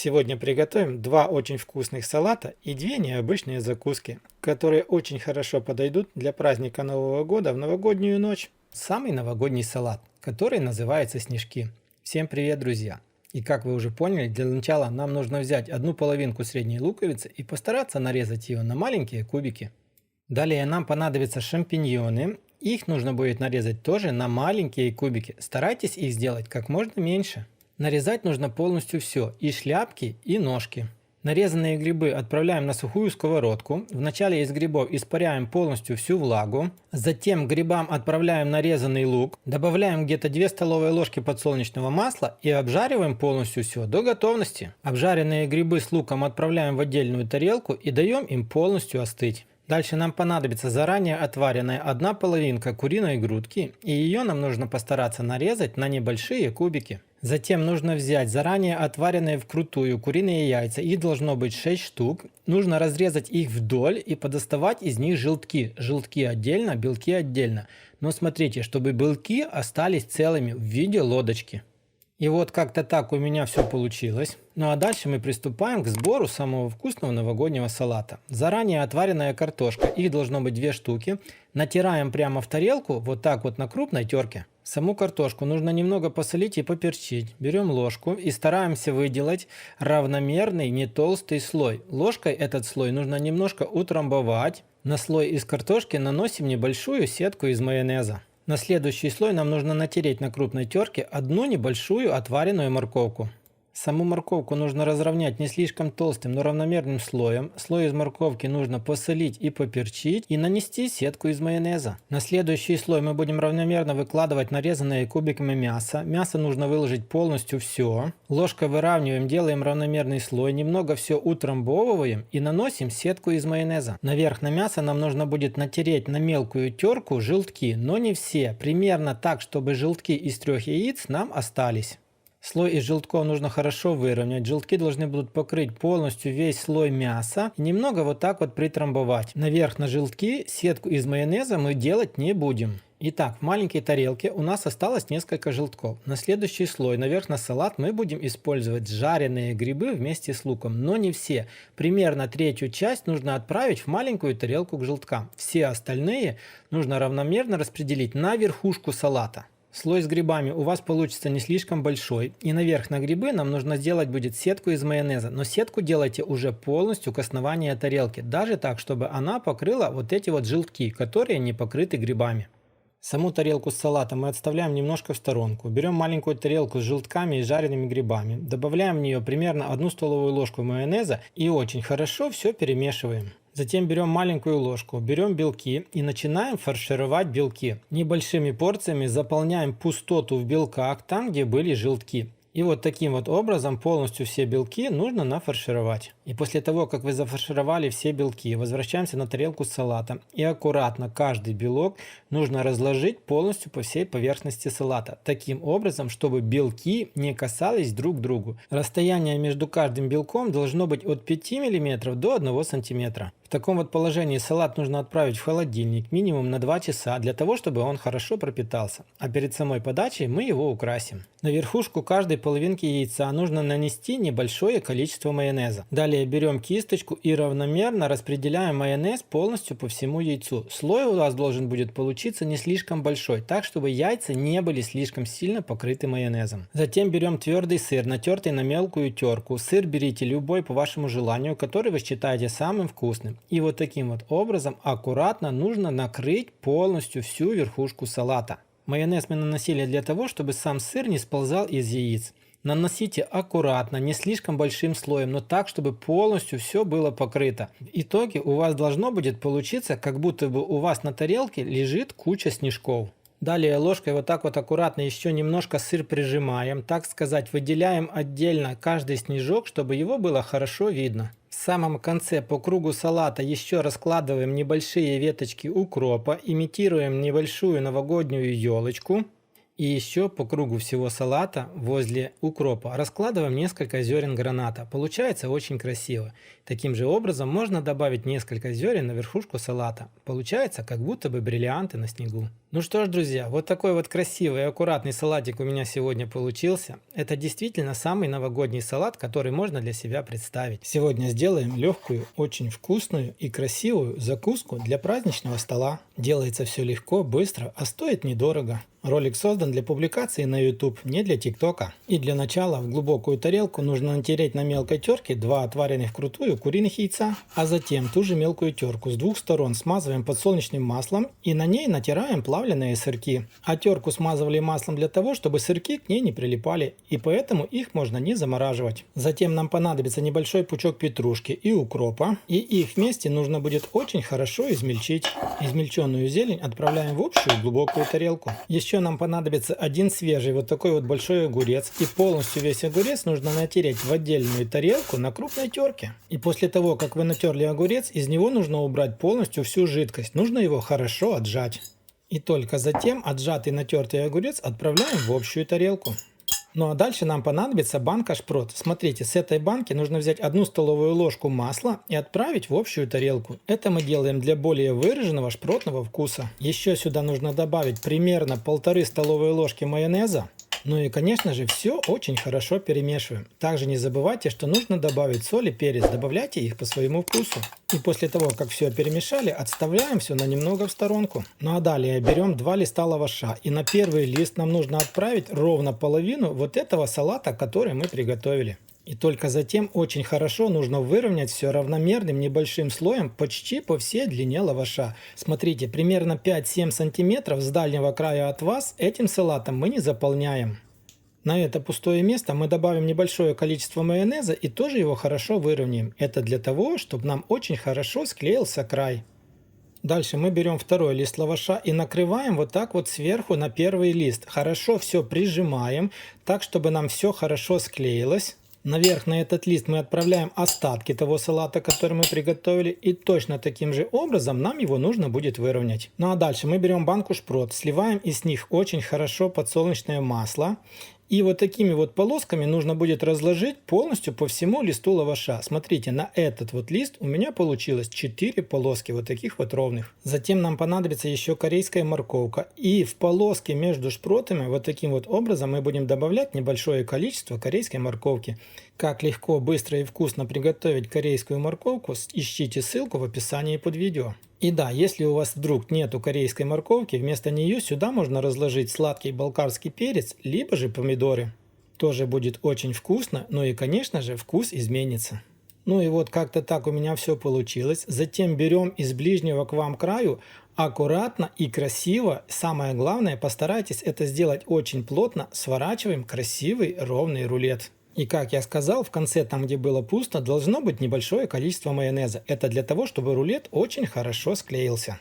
Сегодня приготовим два очень вкусных салата и две необычные закуски, которые очень хорошо подойдут для праздника Нового года в новогоднюю ночь. Самый новогодний салат, который называется снежки. Всем привет, друзья! И как вы уже поняли, для начала нам нужно взять одну половинку средней луковицы и постараться нарезать ее на маленькие кубики. Далее нам понадобятся шампиньоны. Их нужно будет нарезать тоже на маленькие кубики. Старайтесь их сделать как можно меньше. Нарезать нужно полностью все, и шляпки, и ножки. Нарезанные грибы отправляем на сухую сковородку. Вначале из грибов испаряем полностью всю влагу. Затем к грибам отправляем нарезанный лук. Добавляем где-то 2 столовые ложки подсолнечного масла и обжариваем полностью все до готовности. Обжаренные грибы с луком отправляем в отдельную тарелку и даем им полностью остыть. Дальше нам понадобится заранее отваренная одна половинка куриной грудки, и ее нам нужно постараться нарезать на небольшие кубики. Затем нужно взять заранее отваренные вкрутую куриные яйца, их должно быть 6 штук. Нужно разрезать их вдоль и подоставать из них желтки. Желтки отдельно, белки отдельно. Но смотрите, чтобы белки остались целыми в виде лодочки. И вот как-то так у меня все получилось. Ну а дальше мы приступаем к сбору самого вкусного новогоднего салата. Заранее отваренная картошка, их должно быть 2 штуки. Натираем прямо в тарелку, вот так вот на крупной терке. Саму картошку нужно немного посолить и поперчить. Берем ложку и стараемся выделать равномерный, не толстый слой. Ложкой этот слой нужно немножко утрамбовать. На слой из картошки наносим небольшую сетку из майонеза. На следующий слой нам нужно натереть на крупной терке одну небольшую отваренную морковку. Саму морковку нужно разровнять не слишком толстым, но равномерным слоем. Слой из морковки нужно посолить и поперчить и нанести сетку из майонеза. На следующий слой мы будем равномерно выкладывать нарезанные кубиками мясо. Мясо нужно выложить полностью все. Ложкой выравниваем, делаем равномерный слой, немного все утрамбовываем и наносим сетку из майонеза. Наверх на мясо нам нужно будет натереть на мелкую терку желтки, но не все. Примерно так, чтобы желтки из 3 яиц нам остались. Слой из желтков нужно хорошо выровнять. Желтки должны будут покрыть полностью весь слой мяса. И немного вот так вот притрамбовать. Наверх на желтки сетку из майонеза мы делать не будем. Итак, в маленькой тарелке у нас осталось несколько желтков. На следующий слой, наверх на салат, мы будем использовать жареные грибы вместе с луком. Но не все. Примерно 1/3 часть нужно отправить в маленькую тарелку к желткам. Все остальные нужно равномерно распределить на верхушку салата. Слой с грибами у вас получится не слишком большой, и наверх на грибы нам нужно сделать будет сетку из майонеза, но сетку делайте уже полностью к основанию тарелки, даже так, чтобы она покрыла вот эти вот желтки, которые не покрыты грибами. Саму тарелку с салатом мы отставляем немножко в сторонку, берем маленькую тарелку с желтками и жареными грибами, добавляем в нее примерно 1 столовую ложку майонеза и очень хорошо все перемешиваем. Затем берем маленькую ложку, берем белки и начинаем фаршировать белки. Небольшими порциями заполняем пустоту в белках, там где были желтки. И вот таким вот образом полностью все белки нужно нафаршировать. И после того, как вы зафаршировали все белки, возвращаемся на тарелку с салатом. И аккуратно каждый белок нужно разложить полностью по всей поверхности салата. Таким образом, чтобы белки не касались друг к другу. Расстояние между каждым белком должно быть от 5 мм до 1 см. В таком вот положении салат нужно отправить в холодильник минимум на 2 часа, для того, чтобы он хорошо пропитался. А перед самой подачей мы его украсим. На верхушку каждой половинки яйца нужно нанести небольшое количество майонеза. Далее берем кисточку и равномерно распределяем майонез полностью по всему яйцу. Слой у вас должен будет получиться не слишком большой, так чтобы яйца не были слишком сильно покрыты майонезом. Затем берем твердый сыр, натертый на мелкую терку. Сыр берите любой по вашему желанию, который вы считаете самым вкусным. И вот таким вот образом аккуратно нужно накрыть полностью всю верхушку салата. Майонез мы наносили для того, чтобы сам сыр не сползал из яиц. Наносите аккуратно, не слишком большим слоем, но так, чтобы полностью все было покрыто. В итоге у вас должно будет получиться, как будто бы у вас на тарелке лежит куча снежков. Далее ложкой вот так вот аккуратно еще немножко сыр прижимаем, так сказать, выделяем отдельно каждый снежок, чтобы его было хорошо видно. В самом конце по кругу салата еще раскладываем небольшие веточки укропа, имитируем небольшую новогоднюю елочку. И еще по кругу всего салата возле укропа раскладываем несколько зерен граната. Получается очень красиво. Таким же образом можно добавить несколько зерен на верхушку салата. Получается как будто бы бриллианты на снегу. Ну что ж, друзья, вот такой вот красивый и аккуратный салатик у меня сегодня получился. Это действительно самый новогодний салат, который можно для себя представить. Сегодня сделаем легкую, очень вкусную и красивую закуску для праздничного стола. Делается все легко, быстро, а стоит недорого. Ролик создан для публикации на YouTube, не для ТикТока. И для начала в глубокую тарелку нужно натереть на мелкой терке 2 отваренных вкрутую куриных яйца, а затем ту же мелкую терку с двух сторон смазываем подсолнечным маслом и на ней натираем плавленые сырки. А терку смазывали маслом для того, чтобы сырки к ней не прилипали, и поэтому их можно не замораживать. Затем нам понадобится небольшой пучок петрушки и укропа, и их вместе нужно будет очень хорошо измельчить. Измельченную зелень отправляем в общую глубокую тарелку. Еще нам понадобится один свежий вот такой вот большой огурец, и полностью весь огурец нужно натереть в отдельную тарелку на крупной терке. И после того, как вы натерли огурец, из него нужно убрать полностью всю жидкость, нужно его хорошо отжать. И только затем отжатый натертый огурец отправляем в общую тарелку. Ну а дальше нам понадобится банка шпрот. Смотрите, с этой банки нужно взять 1 столовую ложку масла и отправить в общую тарелку. Это мы делаем для более выраженного шпротного вкуса. Еще сюда нужно добавить примерно 1,5 столовые ложки майонеза. Ну и конечно же все очень хорошо перемешиваем. Также не забывайте, что нужно добавить соль и перец, добавляйте их по своему вкусу. И после того, как все перемешали, отставляем все на немного в сторонку. Ну а далее берем 2 листа лаваша, и на первый лист нам нужно отправить ровно половину вот этого салата, который мы приготовили. И только затем очень хорошо нужно выровнять все равномерным небольшим слоем почти по всей длине лаваша. Смотрите, примерно 5-7 сантиметров с дальнего края от вас этим салатом мы не заполняем. На это пустое место мы добавим небольшое количество майонеза и тоже его хорошо выровняем. Это для того, чтобы нам очень хорошо склеился край. Дальше мы берем второй лист лаваша и накрываем вот так вот сверху на первый лист. Хорошо все прижимаем, так чтобы нам все хорошо склеилось. Наверх на этот лист мы отправляем остатки того салата, который мы приготовили, и точно таким же образом нам его нужно будет выровнять. Ну а дальше мы берем банку шпрот, сливаем из них очень хорошо подсолнечное масло. И вот такими вот полосками нужно будет разложить полностью по всему листу лаваша. Смотрите, на этот вот лист у меня получилось 4 полоски вот таких вот ровных. Затем нам понадобится еще корейская морковка. И в полоски между шпротами вот таким вот образом мы будем добавлять небольшое количество корейской морковки. Как легко, быстро и вкусно приготовить корейскую морковку, ищите ссылку в описании под видео. И да, если у вас вдруг нету корейской морковки, вместо нее сюда можно разложить сладкий болгарский перец, либо же помидоры. Тоже будет очень вкусно, но и конечно же вкус изменится. Ну и вот как-то так у меня все получилось. Затем берем из ближнего к вам краю аккуратно и красиво. Самое главное, постарайтесь это сделать очень плотно, сворачиваем красивый ровный рулет. И как я сказал, в конце, там где было пусто, должно быть небольшое количество майонеза. Это для того, чтобы рулет очень хорошо склеился.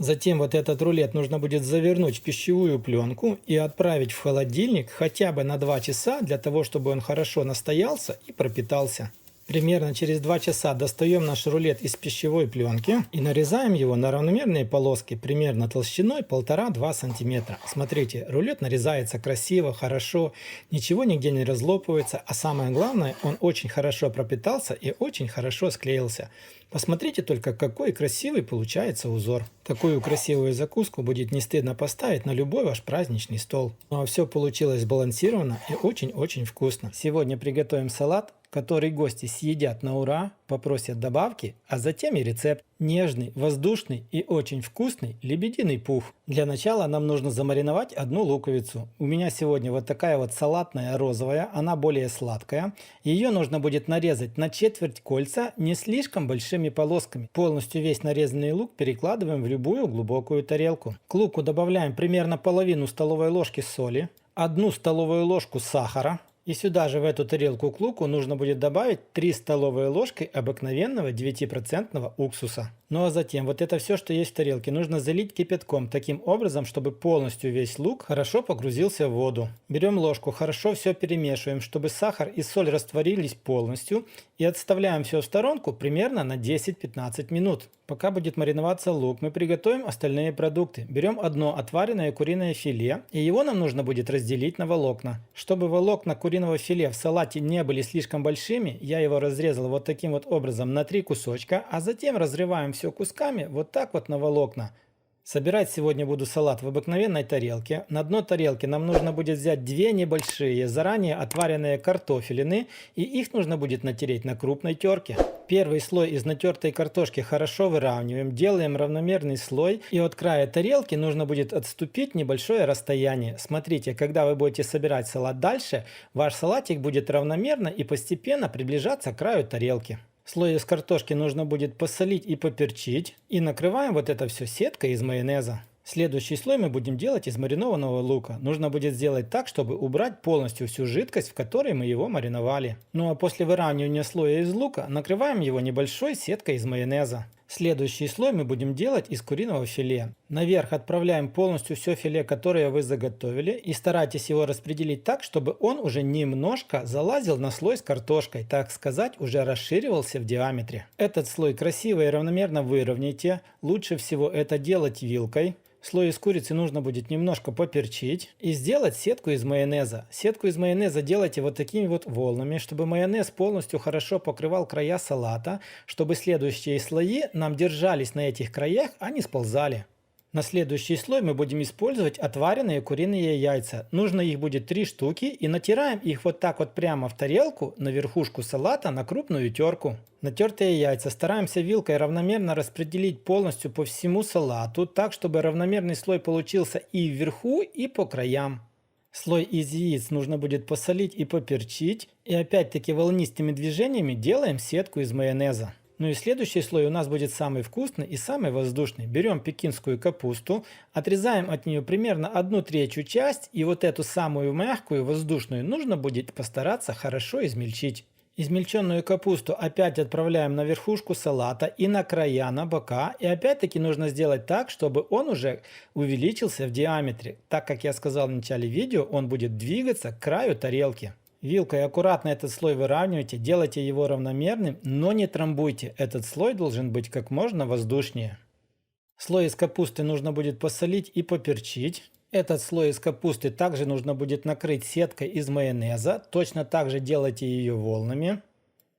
Затем вот этот рулет нужно будет завернуть в пищевую пленку и отправить в холодильник хотя бы на 2 часа, для того, чтобы он хорошо настоялся и пропитался. Примерно через 2 часа достаем наш рулет из пищевой пленки и нарезаем его на равномерные полоски, примерно толщиной 1,5-2 см. Смотрите, рулет нарезается красиво, хорошо, ничего нигде не разлопывается, а самое главное, он очень хорошо пропитался и очень хорошо склеился. Посмотрите только, какой красивый получается узор. Такую красивую закуску будет не стыдно поставить на любой ваш праздничный стол. Ну а все получилось сбалансировано и очень-очень вкусно. Сегодня приготовим салат, который гости съедят на ура, попросят добавки, а затем и рецепт. Нежный, воздушный и очень вкусный лебединый пух. Для начала нам нужно замариновать 1 луковицу. У меня сегодня вот такая вот салатная розовая, она более сладкая. Ее нужно будет нарезать на четверть кольца не слишком большими полосками. Полностью весь нарезанный лук перекладываем в любую глубокую тарелку. К луку добавляем примерно половину столовой ложки соли, 1 столовую ложку сахара, И сюда же в эту тарелку к луку нужно будет добавить 3 столовые ложки обыкновенного 9% уксуса. Ну а затем вот это все, что есть в тарелке, нужно залить кипятком таким образом, чтобы полностью весь лук хорошо погрузился в воду. Берем ложку, хорошо все перемешиваем, чтобы сахар и соль растворились полностью, и отставляем все в сторонку примерно на 10-15 минут. Пока будет мариноваться лук, мы приготовим остальные продукты. Берем одно отваренное куриное филе, и его нам нужно будет разделить на волокна. Чтобы волокна куриного филе в салате не были слишком большими, я его разрезал вот таким вот образом на 3 кусочка, а затем разрываем все кусками вот так вот на волокна. Собирать сегодня буду салат в обыкновенной тарелке. На дно тарелки нам нужно будет взять 2 небольшие, заранее отваренные картофелины, и их нужно будет натереть на крупной терке. Первый слой из натертой картошки хорошо выравниваем, делаем равномерный слой, и от края тарелки нужно будет отступить небольшое расстояние. Смотрите, когда вы будете собирать салат дальше, ваш салатик будет равномерно и постепенно приближаться к краю тарелки. Слой из картошки нужно будет посолить и поперчить. И накрываем вот это все сеткой из майонеза. Следующий слой мы будем делать из маринованного лука. Нужно будет сделать так, чтобы убрать полностью всю жидкость, в которой мы его мариновали. Ну а после выравнивания слоя из лука накрываем его небольшой сеткой из майонеза. Следующий слой мы будем делать из куриного филе. Наверх отправляем полностью все филе, которое вы заготовили, и старайтесь его распределить так, чтобы он уже немножко залазил на слой с картошкой, так сказать, уже расширивался в диаметре. Этот слой красиво и равномерно выровняйте. Лучше всего это делать вилкой. Слой из курицы нужно будет немножко поперчить и сделать сетку из майонеза. Сетку из майонеза делайте вот такими вот волнами, чтобы майонез полностью хорошо покрывал края салата, чтобы следующие слои нам держались на этих краях, а не сползали. На следующий слой мы будем использовать отваренные куриные яйца. Нужно их будет 3 штуки, и натираем их вот так вот прямо в тарелку на верхушку салата на крупную терку. Натертые яйца стараемся вилкой равномерно распределить полностью по всему салату, так чтобы равномерный слой получился и вверху, и по краям. Слой из яиц нужно будет посолить и поперчить, и опять-таки волнистыми движениями делаем сетку из майонеза. Ну и следующий слой у нас будет самый вкусный и самый воздушный. Берем пекинскую капусту, отрезаем от нее примерно 1/3 часть, и вот эту самую мягкую воздушную нужно будет постараться хорошо измельчить. Измельченную капусту опять отправляем на верхушку салата и на края, на бока. И опять-таки нужно сделать так, чтобы он уже увеличился в диаметре. Так как я сказал в начале видео, он будет двигаться к краю тарелки. Вилкой аккуратно этот слой выравнивайте, делайте его равномерным, но не трамбуйте. Этот слой должен быть как можно воздушнее. Слой из капусты нужно будет посолить и поперчить. Этот слой из капусты также нужно будет накрыть сеткой из майонеза. Точно так же делайте ее волнами.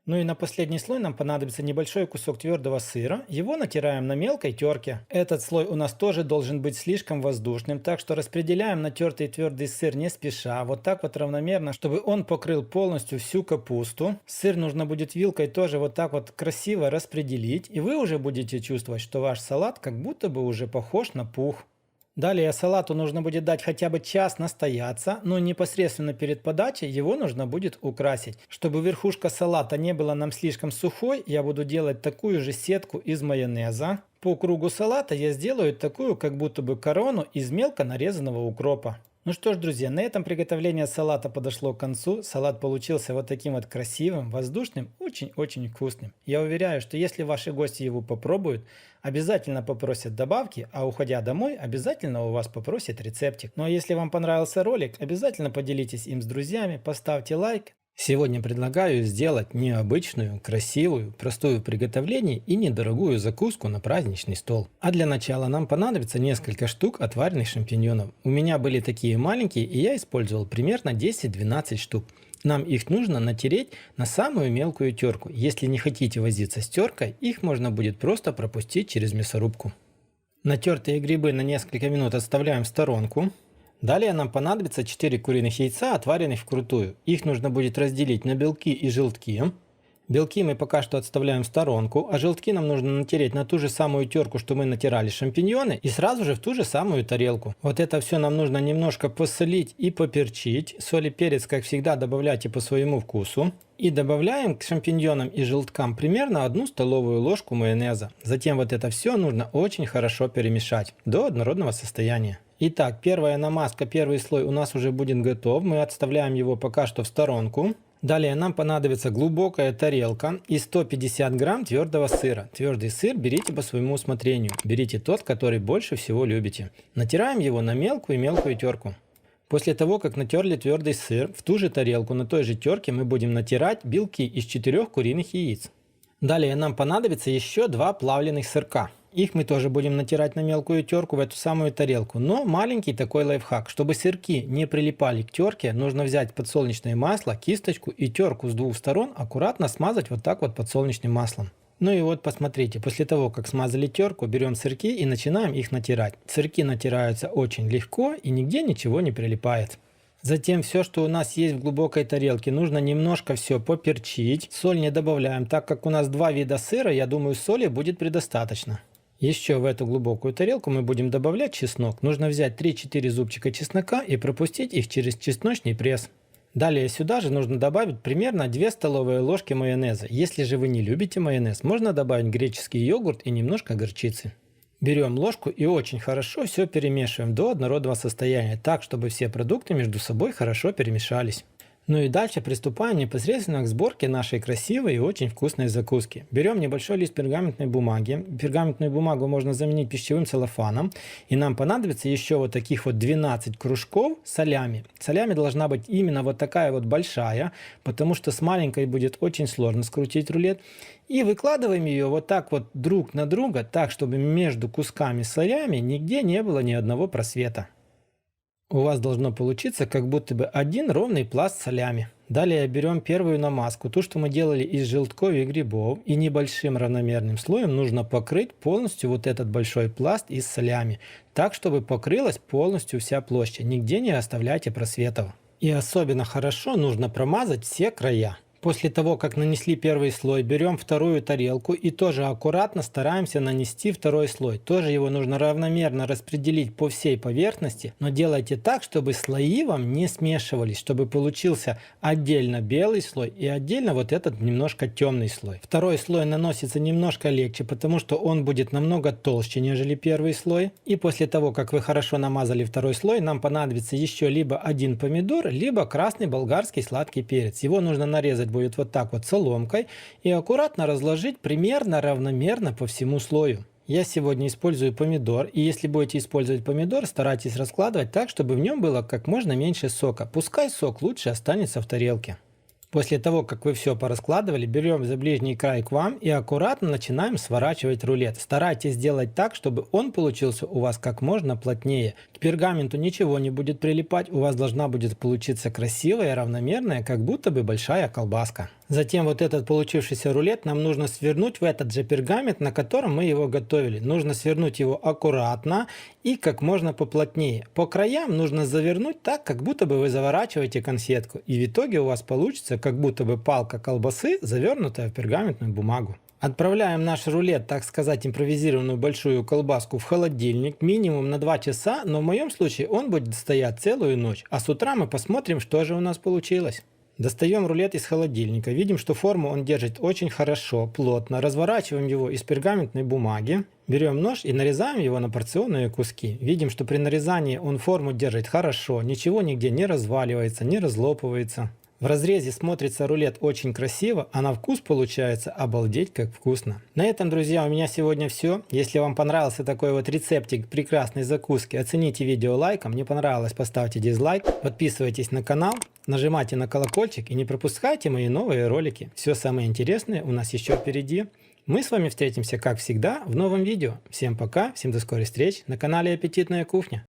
Ну и на последний слой нам понадобится небольшой кусок твердого сыра. Его натираем на мелкой терке. Этот слой у нас тоже должен быть слишком воздушным, так что распределяем натертый твердый сыр не спеша, вот так вот равномерно, чтобы он покрыл полностью всю капусту. Сыр нужно будет вилкой тоже вот так вот красиво распределить, и вы уже будете чувствовать, что ваш салат как будто бы уже похож на пух. Далее салату нужно будет дать хотя бы час настояться, но непосредственно перед подачей его нужно будет украсить. Чтобы верхушка салата не была нам слишком сухой, я буду делать такую же сетку из майонеза. По кругу салата я сделаю такую как будто бы корону из мелко нарезанного укропа. Ну что ж, друзья, на этом приготовление салата подошло к концу. Салат получился вот таким вот красивым, воздушным, очень-очень вкусным. Я уверяю, что если ваши гости его попробуют, обязательно попросят добавки, а уходя домой, обязательно у вас попросят рецептик. Ну а если вам понравился ролик, обязательно поделитесь им с друзьями, поставьте лайк. Сегодня предлагаю сделать необычную, красивую, простую в приготовлении и недорогую закуску на праздничный стол. А для начала нам понадобится несколько штук отваренных шампиньонов. У меня были такие маленькие, и я использовал примерно 10-12 штук. Нам их нужно натереть на самую мелкую терку. Если не хотите возиться с теркой, их можно будет просто пропустить через мясорубку. Натертые грибы на несколько минут отставляем в сторонку. Далее нам понадобится 4 куриных яйца, отваренных вкрутую. Их нужно будет разделить на белки и желтки. Белки мы пока что отставляем в сторонку, а желтки нам нужно натереть на ту же самую терку, что мы натирали шампиньоны, и сразу же в ту же самую тарелку. Вот это все нам нужно немножко посолить и поперчить. Соль и перец, как всегда, добавляйте по своему вкусу. И добавляем к шампиньонам и желткам примерно 1 столовую ложку майонеза. Затем вот это все нужно очень хорошо перемешать до однородного состояния. Итак, первая намазка, первый слой у нас уже будет готов. Мы отставляем его пока что в сторонку. Далее нам понадобится глубокая тарелка и 150 грамм твердого сыра. Твердый сыр берите по своему усмотрению. Берите тот, который больше всего любите. Натираем его на мелкую терку. После того, как натерли твердый сыр, в ту же тарелку на той же терке мы будем натирать белки из 4 куриных яиц. Далее нам понадобится еще 2 плавленых сырка. Их мы тоже будем натирать на мелкую терку в эту самую тарелку. Но маленький такой лайфхак. Чтобы сырки не прилипали к терке, нужно взять подсолнечное масло, кисточку и терку с двух сторон аккуратно смазать вот так вот подсолнечным маслом. Ну и вот посмотрите, после того, как смазали терку, берем сырки и начинаем их натирать. Сырки натираются очень легко и нигде ничего не прилипает. Затем все, что у нас есть в глубокой тарелке, нужно немножко все поперчить. Соль не добавляем, так как у нас 2 вида сыра, я думаю, соли будет предостаточно. Еще в эту глубокую тарелку мы будем добавлять чеснок. Нужно взять 3-4 зубчика чеснока и пропустить их через чесночный пресс. Далее сюда же нужно добавить примерно 2 столовые ложки майонеза. Если же вы не любите майонез, можно добавить греческий йогурт и немножко горчицы. Берем ложку и очень хорошо все перемешиваем до однородного состояния, так чтобы все продукты между собой хорошо перемешались. Ну и дальше приступаем непосредственно к сборке нашей красивой и очень вкусной закуски. Берем небольшой лист пергаментной бумаги. Пергаментную бумагу можно заменить пищевым целлофаном. И нам понадобится еще вот таких вот 12 кружков солями. Солями должна быть именно вот такая вот большая, потому что с маленькой будет очень сложно скрутить рулет. И выкладываем ее вот так вот друг на друга, так чтобы между кусками солями нигде не было ни одного просвета. У вас должно получиться как будто бы один ровный пласт солями. Далее берем первую намазку, ту, что мы делали из желтков и грибов, и небольшим равномерным слоем нужно покрыть полностью вот этот большой пласт из солями, так, чтобы покрылась полностью вся площадь, нигде не оставляйте просветов. И особенно хорошо нужно промазать все края. После того, как нанесли первый слой, берем вторую тарелку и тоже аккуратно стараемся нанести второй слой. Тоже его нужно равномерно распределить по всей поверхности, но делайте так, чтобы слои вам не смешивались, чтобы получился отдельно белый слой и отдельно вот этот немножко темный слой. Второй слой наносится немножко легче, потому что он будет намного толще, нежели первый слой. И после того, как вы хорошо намазали второй слой, нам понадобится еще либо один помидор, либо красный болгарский сладкий перец. Его нужно нарезать будет вот так вот соломкой и аккуратно разложить примерно равномерно по всему слою. Я сегодня использую помидор, и если будете использовать помидор, старайтесь раскладывать так, чтобы в нем было как можно меньше сока. Пускай сок лучше останется в тарелке. После того, как вы все пораскладывали, берем за ближний край к вам и аккуратно начинаем сворачивать рулет. Старайтесь сделать так, чтобы он получился у вас как можно плотнее. К пергаменту ничего не будет прилипать, у вас должна будет получиться красивая, равномерная, как будто бы большая колбаска. Затем вот этот получившийся рулет нам нужно свернуть в этот же пергамент, на котором мы его готовили. Нужно свернуть его аккуратно и как можно поплотнее. По краям нужно завернуть так, как будто бы вы заворачиваете конфетку. И в итоге у вас получится как будто бы палка колбасы, завернутая в пергаментную бумагу. Отправляем наш рулет, так сказать, импровизированную большую колбаску в холодильник минимум на 2 часа, но в моем случае он будет стоять целую ночь. А с утра мы посмотрим, что же у нас получилось. Достаем рулет из холодильника, видим, что форму он держит очень хорошо, плотно, разворачиваем его из пергаментной бумаги, берем нож и нарезаем его на порционные куски. Видим, что при нарезании он форму держит хорошо, ничего нигде не разваливается, не разлопывается. В разрезе смотрится рулет очень красиво, а на вкус получается обалдеть как вкусно. На этом, друзья, у меня сегодня все. Если вам понравился такой вот рецептик прекрасной закуски, оцените видео лайком. Не понравилось, поставьте дизлайк. Подписывайтесь на канал, нажимайте на колокольчик и не пропускайте мои новые ролики. Все самое интересное у нас еще впереди. Мы с вами встретимся, как всегда, в новом видео. Всем пока, всем до скорой встречи на канале Аппетитная кухня.